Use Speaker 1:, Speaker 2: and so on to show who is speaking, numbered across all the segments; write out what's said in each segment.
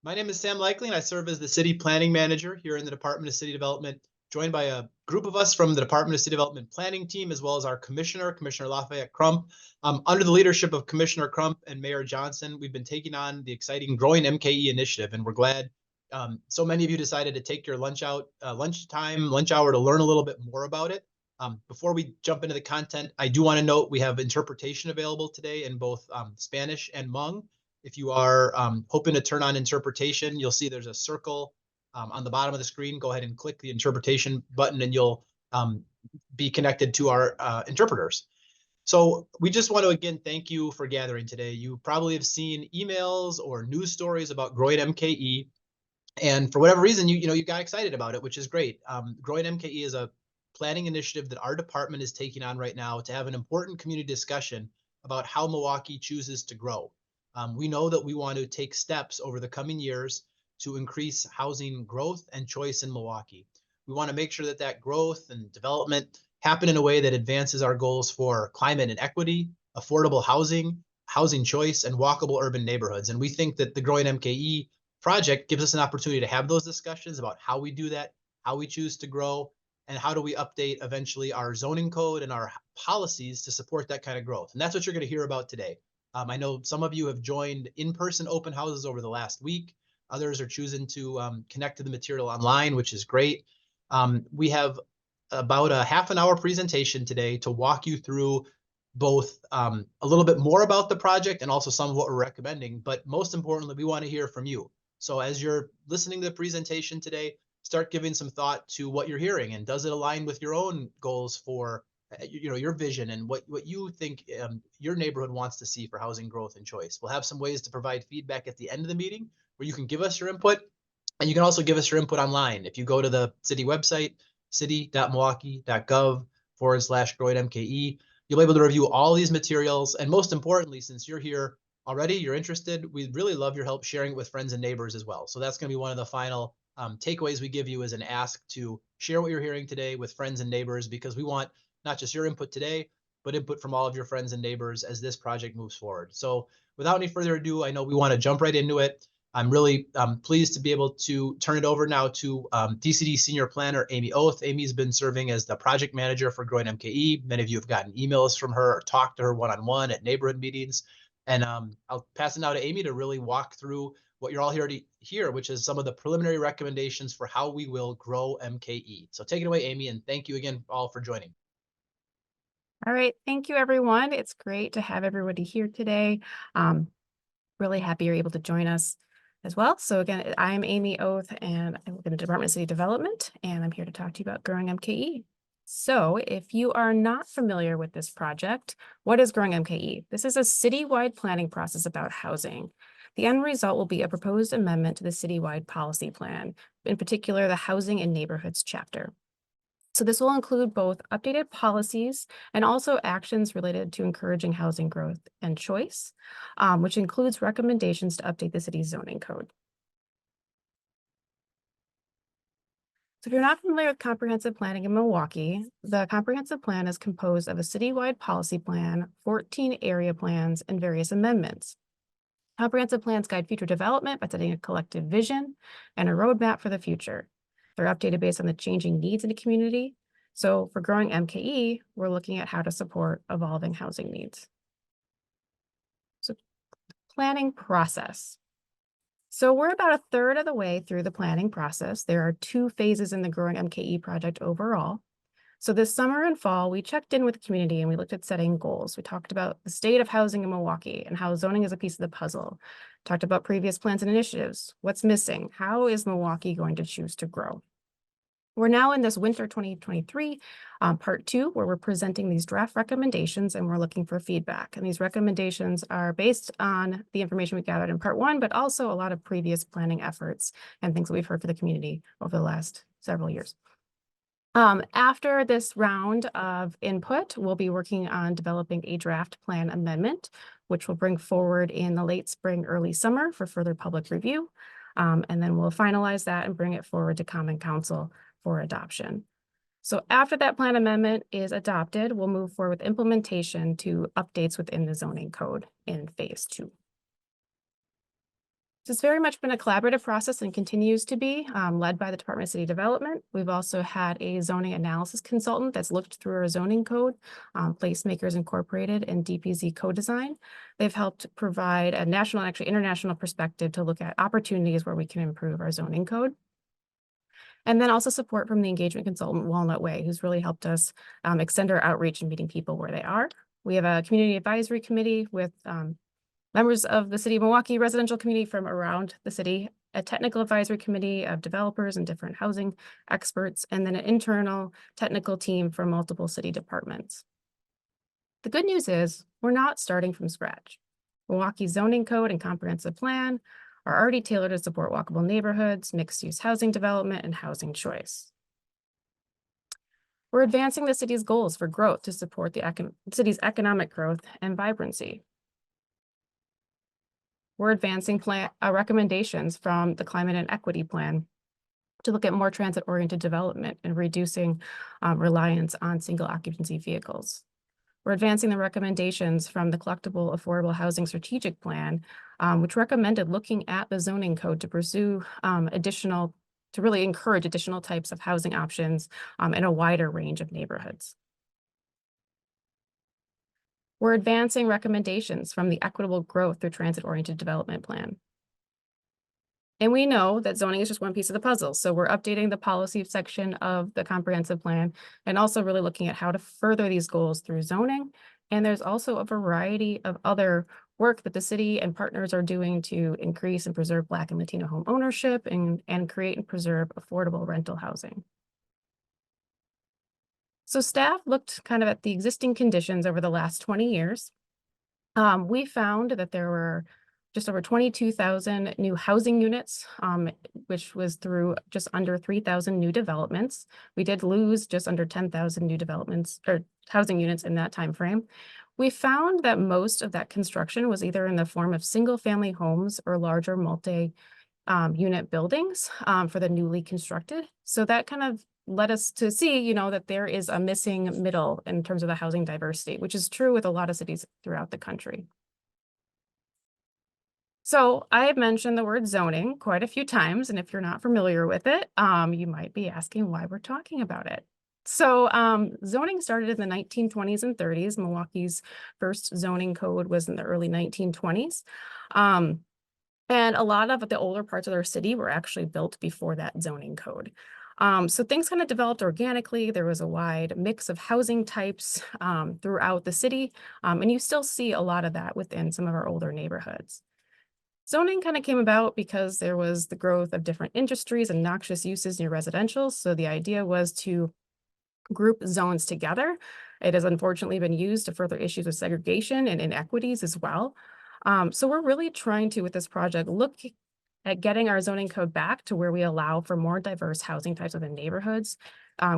Speaker 1: My name is Sam Likely, and I serve as the city planning manager here in the Department of City Development, joined by a group of us from the Department of City Development planning team, as well as our commissioner, Commissioner Lafayette Crump. Under the leadership of Commissioner Crump and Mayor Johnson, we've been taking on the exciting Growing MKE initiative, and we're glad so many of you decided to take your lunch hour to learn a little bit more about it. Before we jump into the content, I do want to note we have interpretation available today in both Spanish and Hmong. If you are hoping to turn on interpretation, you'll see there's a circle on the bottom of the screen. Go ahead and click the interpretation button and you'll be connected to our interpreters. So we just want to again thank you for gathering today. You probably have seen emails or news stories about Growing MKE, and for whatever reason, you got excited about it, which is great. Growing MKE is a planning initiative that our department is taking on right now to have an important community discussion about how Milwaukee chooses to grow. We know that we want to take steps over the coming years to increase housing growth and choice in Milwaukee. We want to make sure that that growth and development happen in a way that advances our goals for climate and equity, affordable housing, housing choice, and walkable urban neighborhoods. And we think that the Growing MKE project gives us an opportunity to have those discussions about how we do that, how we choose to grow, and how do we update eventually our zoning code and our policies to support that kind of growth. And that's what you're going to hear about today. I know some of you have joined in-person open houses over the last week. Others are choosing to connect to the material online, which is great. We have about a half an hour presentation today to walk you through both a little bit more about the project and also some of what we're recommending. But most importantly, we want to hear from you. So as you're listening to the presentation today, start giving some thought to what you're hearing, and does it align with your own goals for your vision and what you think your neighborhood wants to see for housing growth and choice. We'll have some ways to provide feedback at the end of the meeting where you can give us your input, and you can also give us your input online. If you go to the city website, city.milwaukee.gov/growing MKE, you'll be able to review all these materials. And most importantly, since you're here already, you're interested, we'd really love your help sharing it with friends and neighbors as well. So that's going to be one of the final takeaways we give you as an ask to share what you're hearing today with friends and neighbors, because we want not just your input today, but input from all of your friends and neighbors as this project moves forward. So without any further ado, I know we want to jump right into it. I'm really pleased to be able to turn it over now to DCD Senior Planner Amy Oath. Amy's been serving as the project manager for Growing MKE. Many of you have gotten emails from her or talked to her one-on-one at neighborhood meetings. And I'll pass it now to Amy to really walk through what you're all here to hear, which is some of the preliminary recommendations for how we will grow MKE. So take it away, Amy, and thank you again all for joining.
Speaker 2: All right. Thank you, everyone. It's great to have everybody here today. Really happy you're able to join us as well. So again, I'm Amy Oath, and I work in the Department of City Development, and I'm here to talk to you about Growing MKE. So if you are not familiar with this project, what is Growing MKE? This is a citywide planning process about housing. The end result will be a proposed amendment to the citywide policy plan, in particular, the Housing and Neighborhoods chapter. So this will include both updated policies and also actions related to encouraging housing growth and choice, which includes recommendations to update the city's zoning code. So if you're not familiar with comprehensive planning in Milwaukee, the comprehensive plan is composed of a citywide policy plan, 14 area plans, and various amendments. Comprehensive plans guide future development by setting a collective vision and a roadmap for the future. They're updated based on the changing needs in the community. So for Growing MKE, we're looking at how to support evolving housing needs. So planning process. So we're about a third of the way through the planning process. There are 2 phases in the Growing MKE project overall. So this summer and fall, we checked in with the community and we looked at setting goals. We talked about the state of housing in Milwaukee and how zoning is a piece of the puzzle. Talked about previous plans and initiatives. What's missing? How is Milwaukee going to choose to grow? We're now in this winter 2023 part 2, where we're presenting these draft recommendations and we're looking for feedback. And these recommendations are based on the information we gathered in part 1, but also a lot of previous planning efforts and things that we've heard from the community over the last several years. After this round of input, we'll be working on developing a draft plan amendment, which we'll bring forward in the late spring, early summer for further public review. And then we'll finalize that and bring it forward to Common Council for adoption. So after that plan amendment is adopted, we'll move forward with implementation to updates within the zoning code in phase 2. It's very much been a collaborative process and continues to be led by the Department of City Development. We've also had a zoning analysis consultant that's looked through our zoning code, Placemakers Incorporated and DPZ Co-Design. They've helped provide a national and actually international perspective to look at opportunities where we can improve our zoning code. And then also support from the engagement consultant Walnut Way, who's really helped us extend our outreach and meeting people where they are. We have a community advisory committee with members of the City of Milwaukee residential community from around the city, a technical advisory committee of developers and different housing experts, and then an internal technical team from multiple city departments. The good news is we're not starting from scratch. Milwaukee's zoning code and comprehensive plan are already tailored to support walkable neighborhoods, mixed-use housing development, and housing choice. We're advancing the city's goals for growth to support the city's economic growth and vibrancy. We're advancing recommendations from the Climate and Equity Plan to look at more transit-oriented development and reducing reliance on single occupancy vehicles. We're advancing the recommendations from the Collectible Affordable Housing Strategic Plan, which recommended looking at the zoning code to pursue to really encourage additional types of housing options in a wider range of neighborhoods. We're advancing recommendations from the Equitable Growth through Transit-Oriented Development Plan. And we know that zoning is just one piece of the puzzle. So we're updating the policy section of the comprehensive plan and also really looking at how to further these goals through zoning. And there's also a variety of other work that the city and partners are doing to increase and preserve Black and Latino home ownership and create and preserve affordable rental housing. So staff looked kind of at the existing conditions over the last 20 years. We found that there were just over 22,000 new housing units, which was through just under 3,000 new developments. We did lose just under 10,000 new developments or housing units in that time frame. We found that most of that construction was either in the form of single-family homes or larger multi-unit buildings for the newly constructed. So that kind of led us to see, that there is a missing middle in terms of the housing diversity, which is true with a lot of cities throughout the country. So I have mentioned the word zoning quite a few times, and if you're not familiar with it, you might be asking why we're talking about it. So zoning started in the 1920s and 30s. Milwaukee's first zoning code was in the early 1920s. And a lot of the older parts of our city were actually built before that zoning code. So things kind of developed organically. There was a wide mix of housing types throughout the city, and you still see a lot of that within some of our older neighborhoods. Zoning kind of came about because there was the growth of different industries and noxious uses near residential. So the idea was to group zones together. It has unfortunately been used to further issues with segregation and inequities as well. So we're really trying to, with this project, look at getting our zoning code back to where we allow for more diverse housing types within neighborhoods,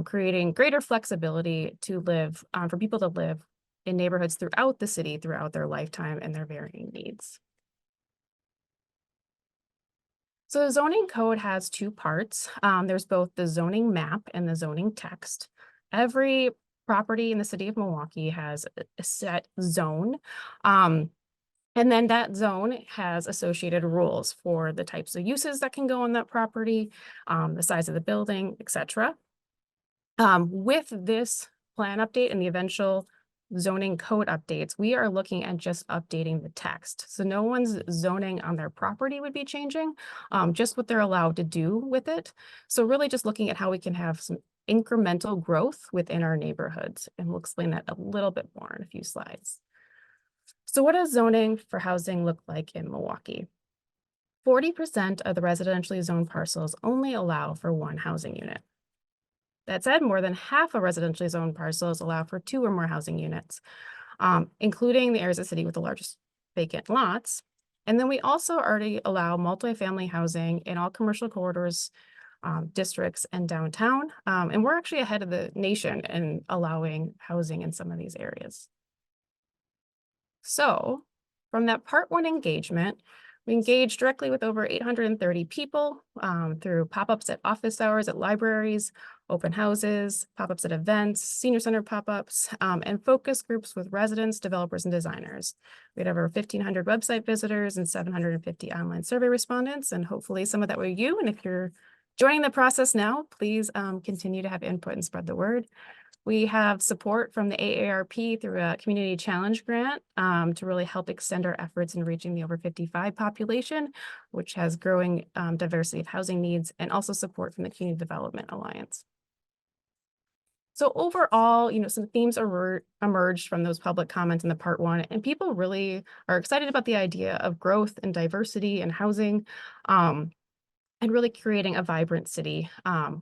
Speaker 2: creating greater flexibility to live, for people to live in neighborhoods throughout the city, throughout their lifetime and their varying needs. So the zoning code has two parts. There's both the zoning map and the zoning text. Every property in the city of Milwaukee has a set zone. And then that zone has associated rules for the types of uses that can go on that property, the size of the building, etc. With this plan update and the eventual zoning code updates, we are looking at just updating the text. So no one's zoning on their property would be changing, just what they're allowed to do with it. So really just looking at how we can have some incremental growth within our neighborhoods. And we'll explain that a little bit more in a few slides. So what does zoning for housing look like in Milwaukee? 40% of the residentially zoned parcels only allow for one housing unit. That said, more than half of residentially zoned parcels allow for two or more housing units, including the areas of the city with the largest vacant lots. And then we also already allow multifamily housing in all commercial corridors, districts, and downtown. And we're actually ahead of the nation in allowing housing in some of these areas. So from that part one engagement, We engage directly with over 830 people through pop-ups at office hours, at libraries, open houses, pop-ups at events, senior center pop-ups, and focus groups with residents, developers, and designers. We had over 1,500 website visitors and 750 online survey respondents, and hopefully some of that were you. And if you're joining the process now, please continue to have input and spread the word. We have support from the AARP through a community challenge grant to really help extend our efforts in reaching the over 55 population, which has growing diversity of housing needs, and also support from the Community Development Alliance. So overall, some themes emerged from those public comments in the part one, and people really are excited about the idea of growth and diversity and housing. And really creating a vibrant city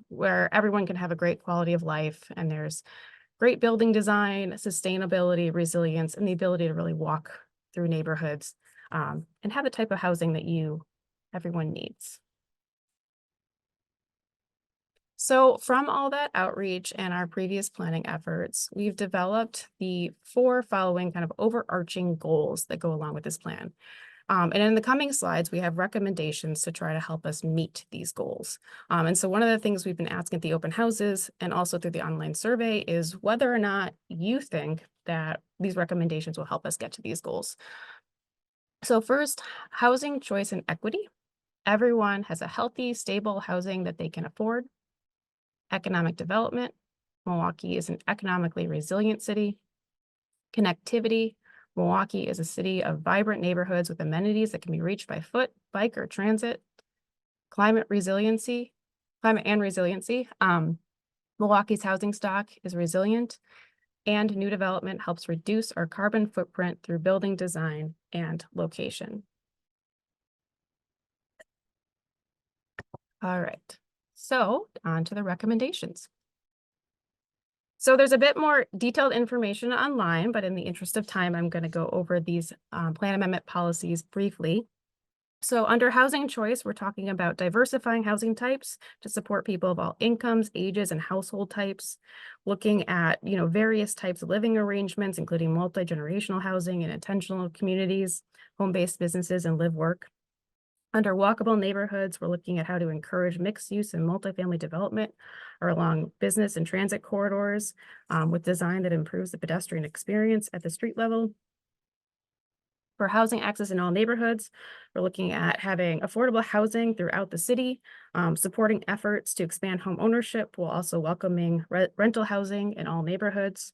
Speaker 2: where everyone can have a great quality of life, and there's great building design, sustainability, resilience, and the ability to really walk through neighborhoods and have the type of housing that everyone needs. So from all that outreach and our previous planning efforts, we've developed the 4 following kind of overarching goals that go along with this plan. And in the coming slides, we have recommendations to try to help us meet these goals. And so one of the things we've been asking at the open houses and also through the online survey is whether or not you think that these recommendations will help us get to these goals. So first, housing choice and equity. Everyone has a healthy, stable housing that they can afford. Economic development. Milwaukee is an economically resilient city. Connectivity. Milwaukee is a city of vibrant neighborhoods with amenities that can be reached by foot, bike, or transit. Climate and resiliency. Milwaukee's housing stock is resilient, and new development helps reduce our carbon footprint through building design and location. All right, so on to the recommendations. So there's a bit more detailed information online, but in the interest of time, I'm going to go over these plan amendment policies briefly. So under housing choice, we're talking about diversifying housing types to support people of all incomes, ages, and household types, looking at various types of living arrangements, including multi-generational housing and intentional communities, home-based businesses, and live work. Under walkable neighborhoods, we're looking at how to encourage mixed use and multifamily development or along business and transit corridors with design that improves the pedestrian experience at the street level. For housing access in all neighborhoods, we're looking at having affordable housing throughout the city, supporting efforts to expand home ownership while also welcoming rental housing in all neighborhoods.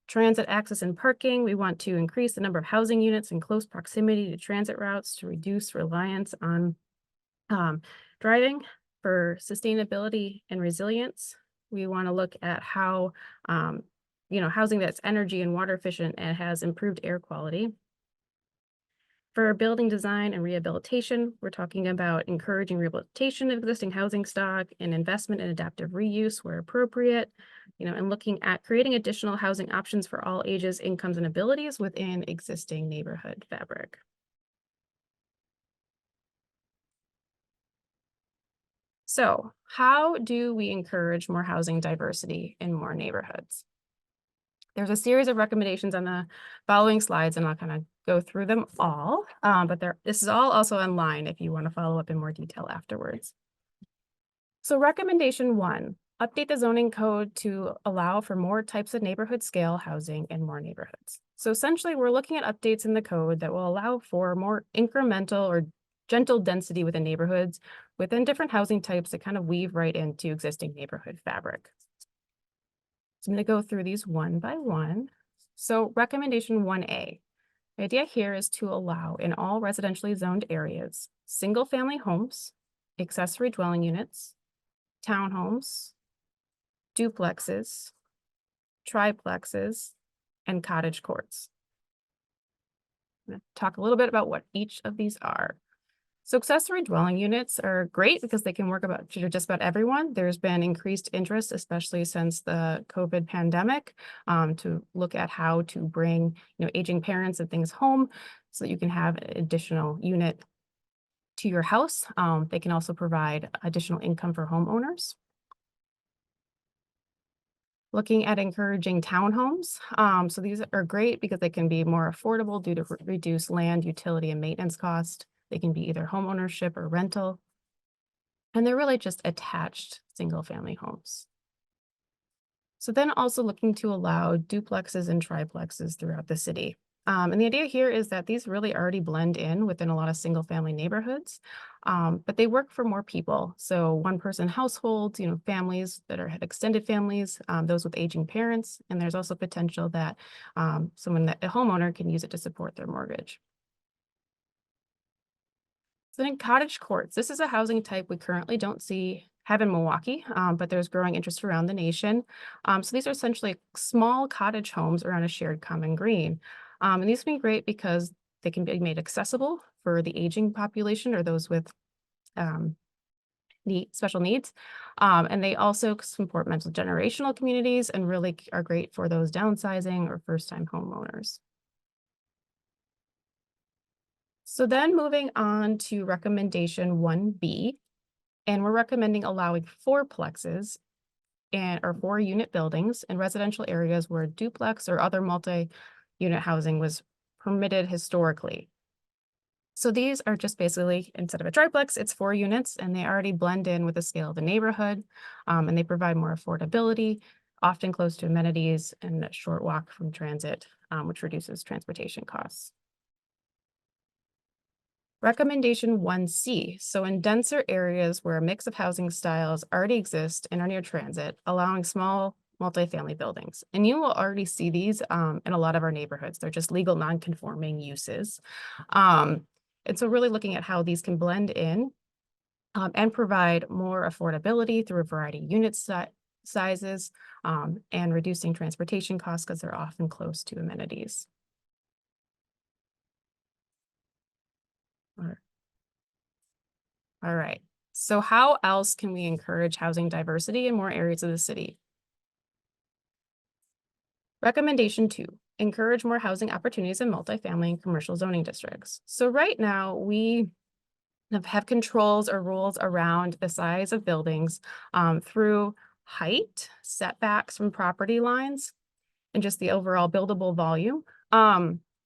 Speaker 2: Transit access and parking, we want to increase the number of housing units in close proximity to transit routes to reduce reliance on driving. For sustainability and resilience, we want to look at how housing that's energy and water efficient and has improved air quality. For building design and rehabilitation, we're talking about encouraging rehabilitation of existing housing stock and investment in adaptive reuse where appropriate, and looking at creating additional housing options for all ages, incomes, and abilities within existing neighborhood fabric. So how do we encourage more housing diversity in more neighborhoods? There's a series of recommendations on the following slides, and I'll kind of go through them all, but this is all also online if you want to follow up in more detail afterwards. So recommendation 1, update the zoning code to allow for more types of neighborhood scale housing in more neighborhoods. So essentially, we're looking at updates in the code that will allow for more incremental or gentle density within neighborhoods within different housing types that kind of weave right into existing neighborhood fabric. So I'm going to go through these one by one. So recommendation 1A, the idea here is to allow in all residentially zoned areas, single-family homes, accessory dwelling units, townhomes, duplexes, triplexes, and cottage courts. I'm going to talk a little bit about what each of these are. So accessory dwelling units are great because they can work for just about everyone. There's been increased interest, especially since the COVID pandemic, to look at how to bring aging parents and things home so that you can have an additional unit to your house. They can also provide additional income for homeowners. Looking at encouraging townhomes. So these are great because they can be more affordable due to reduced land, utility, and maintenance cost. They can be either home ownership or rental. And they're really just attached single-family homes. So then also looking to allow duplexes and triplexes throughout the city. And the idea here is that these really already blend in within a lot of single family neighborhoods, but they work for more people. So one person households, families that are extended families, those with aging parents, and there's also potential that a homeowner can use it to support their mortgage. So then cottage courts, this is a housing type we currently don't have in Milwaukee, but there's growing interest around the nation. So these are essentially small cottage homes around a shared common green. And these can be great because they can be made accessible for the aging population or those with um, special needs. And they also support mental generational communities and really are great for those downsizing or first-time homeowners. So then moving on to recommendation 1B, and we're recommending allowing fourplexes or 4-unit buildings in residential areas where duplex or other multi-unit housing was permitted historically. So these are just basically, instead of a triplex, it's 4 units, and they already blend in with the scale of the neighborhood, and they provide more affordability, often close to amenities and a short walk from transit, which reduces transportation costs. Recommendation 1C. So in denser areas where a mix of housing styles already exist and are near transit, allowing small multifamily buildings. And you will already see these in a lot of our neighborhoods. They're just legal non-conforming uses. And so really looking at how these can blend in and provide more affordability through a variety of unit sizes and reducing transportation costs because they're often close to amenities. All right. So how else can we encourage housing diversity in more areas of the city? Recommendation 2, encourage more housing opportunities in multifamily and commercial zoning districts. So right now we have controls or rules around the size of buildings through height, setbacks from property lines, and just the overall buildable volume.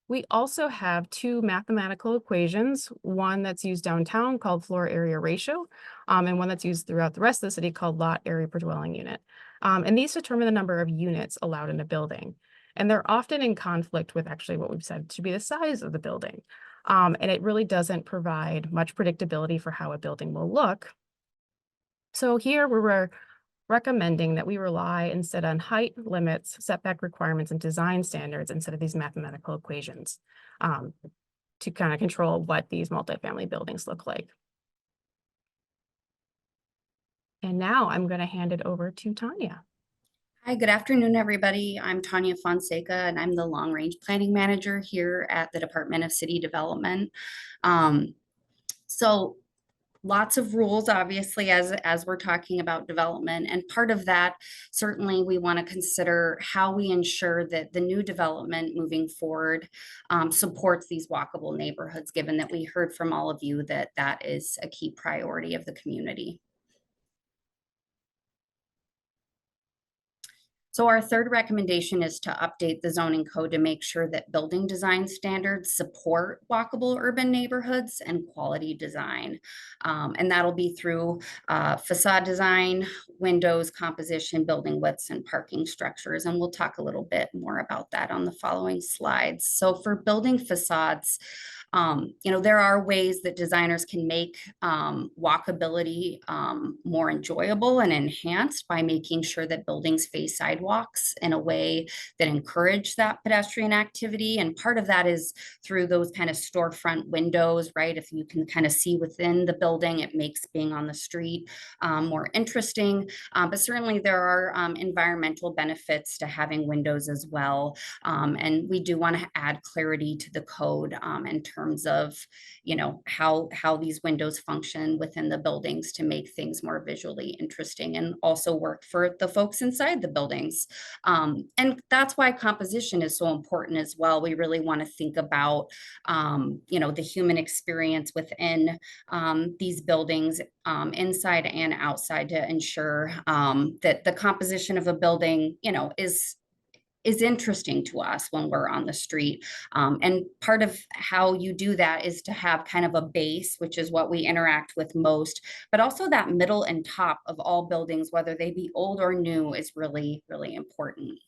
Speaker 2: We also have 2 mathematical equations, one that's used downtown called floor area ratio, and one that's used throughout the rest of the city called lot area per dwelling unit. And these determine the number of units allowed in a building. And they're often in conflict with actually what we've said should be the size of the building. And it really doesn't provide much predictability for how a building will look. So here we're recommending that we rely instead on height limits, setback requirements, and design standards instead of these mathematical equations to kind of control what these multifamily buildings look like. And now I'm going to hand it over to Tanya.
Speaker 3: Hi, good afternoon, everybody. I'm Tanya Fonseca, and I'm the Long Range Planning Manager here at the Department of City Development. So lots of rules, obviously, as we're talking about development. And part of that, certainly, we want to consider how we ensure that the new development moving forward supports these walkable neighborhoods, given that we heard from all of you that that is a key priority of the community. So our third recommendation is to update the zoning code to make sure that building design standards support walkable urban neighborhoods and quality design. And that'll be through facade design, windows, composition, building widths, and parking structures. And we'll talk a little bit more about that on the following slides. So for building facades, there are ways that designers can make walkability more enjoyable and enhanced by making sure that buildings face sidewalks in a way that encourage that pedestrian activity. And part of that is through those kind of storefront windows, right? If you can kind of see within the building, it makes being on the street more interesting. But certainly there are environmental benefits to having windows as well. And we do want to add clarity to the code in terms of, how these windows function within the buildings to make things more visually interesting and also work for the folks inside the buildings. And that's why composition is so important as well. We really want to think about, the human experience within these buildings, inside and outside, to ensure that the composition of a building, is is interesting to us when we're on the street. And part of how you do that is to have kind of a base, which is what we interact with most, but also that middle and top of all buildings, whether they be old or new, is really, really important.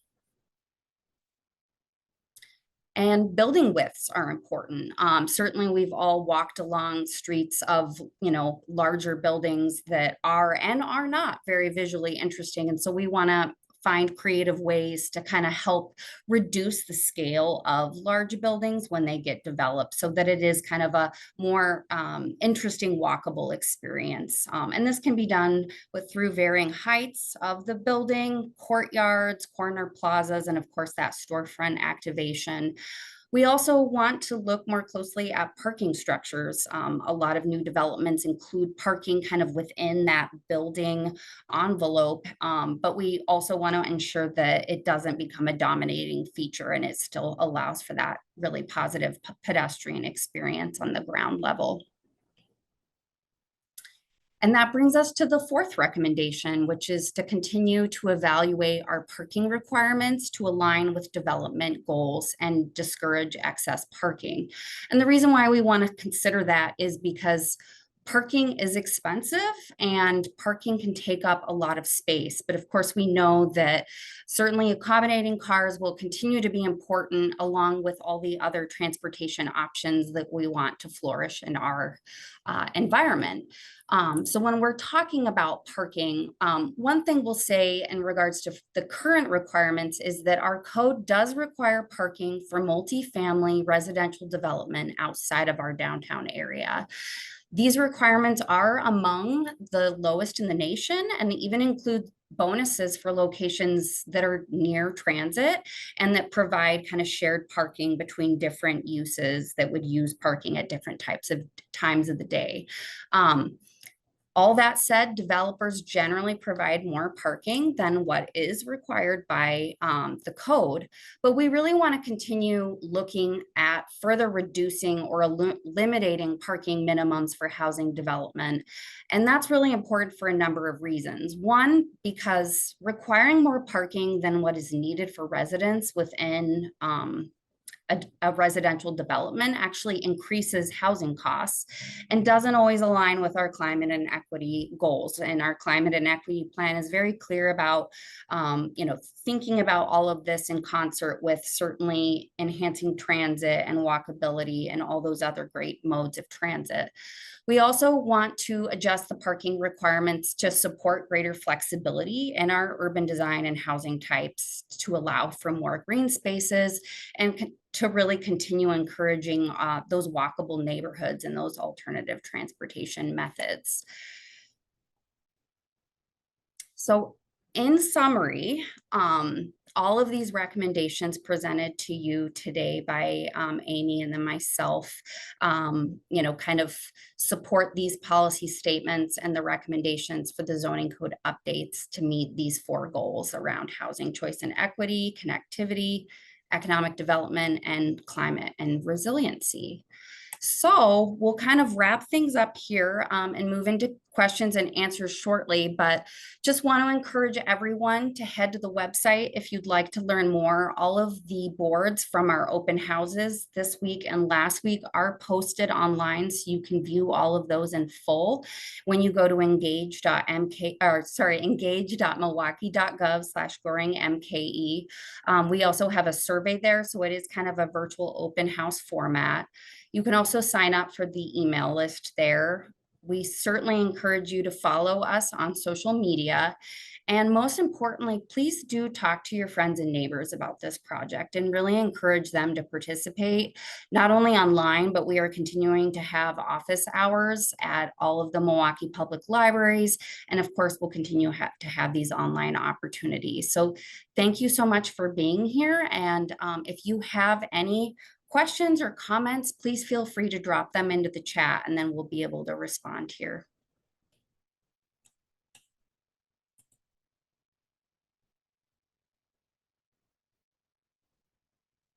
Speaker 3: And building widths are important. Certainly, we've all walked along streets of, larger buildings that are and are not very visually interesting. And so we want to find creative ways to kind of help reduce the scale of large buildings when they get developed so that it is kind of a more interesting walkable experience. And this can be done through varying heights of the building, courtyards, corner plazas, and of course that storefront activation. We also want to look more closely at parking structures. A lot of new developments include parking kind of within that building envelope, but we also want to ensure that it doesn't become a dominating feature and it still allows for that really positive pedestrian experience on the ground level. And that brings us to the fourth recommendation, which is to continue to evaluate our parking requirements to align with development goals and discourage excess parking. And the reason why we want to consider that is because parking is expensive and parking can take up a lot of space. But of course, we know that certainly accommodating cars will continue to be important along with all the other transportation options that we want to flourish in our environment. So when we're talking about parking, one thing we'll say in regards to the current requirements is that our code does require parking for multifamily residential development outside of our downtown area. These requirements are among the lowest in the nation and even include bonuses for locations that are near transit and that provide kind of shared parking between different uses that would use parking at different times of the day. All that said, developers generally provide more parking than what is required by the code, but we really want to continue looking at further reducing or eliminating parking minimums for housing development. And that's really important for a number of reasons. One, because requiring more parking than what is needed for residents within a residential development actually increases housing costs and doesn't always align with our climate and equity goals. And our climate and equity plan is very clear about, thinking about all of this in concert with certainly enhancing transit and walkability and all those other great modes of transit. We also want to adjust the parking requirements to support greater flexibility in our urban design and housing types to allow for more green spaces and to really continue encouraging those walkable neighborhoods and those alternative transportation methods. So in summary, all of these recommendations presented to you today by Amy and then myself, kind of support these policy statements and the recommendations for the zoning code updates to meet these 4 goals around housing choice and equity, connectivity, economic development, and climate and resiliency. So we'll kind of wrap things up here and move into questions and answers shortly, but just want to encourage everyone to head to the website if you'd like to learn more. All of the boards from our open houses this week and last week are posted online, so you can view all of those in full when you go to engage.milwaukee.gov/growingmke. We also have a survey there, so it is kind of a virtual open house format. You can also sign up for the email list there. We certainly encourage you to follow us on social media. And most importantly, please do talk to your friends and neighbors about this project and really encourage them to participate, not only online, but we are continuing to have office hours at all of the Milwaukee public libraries. And of course, we'll continue to have these online opportunities. So thank you so much for being here. And if you have any questions or comments, please feel free to drop them into the chat and then we'll be able to respond here.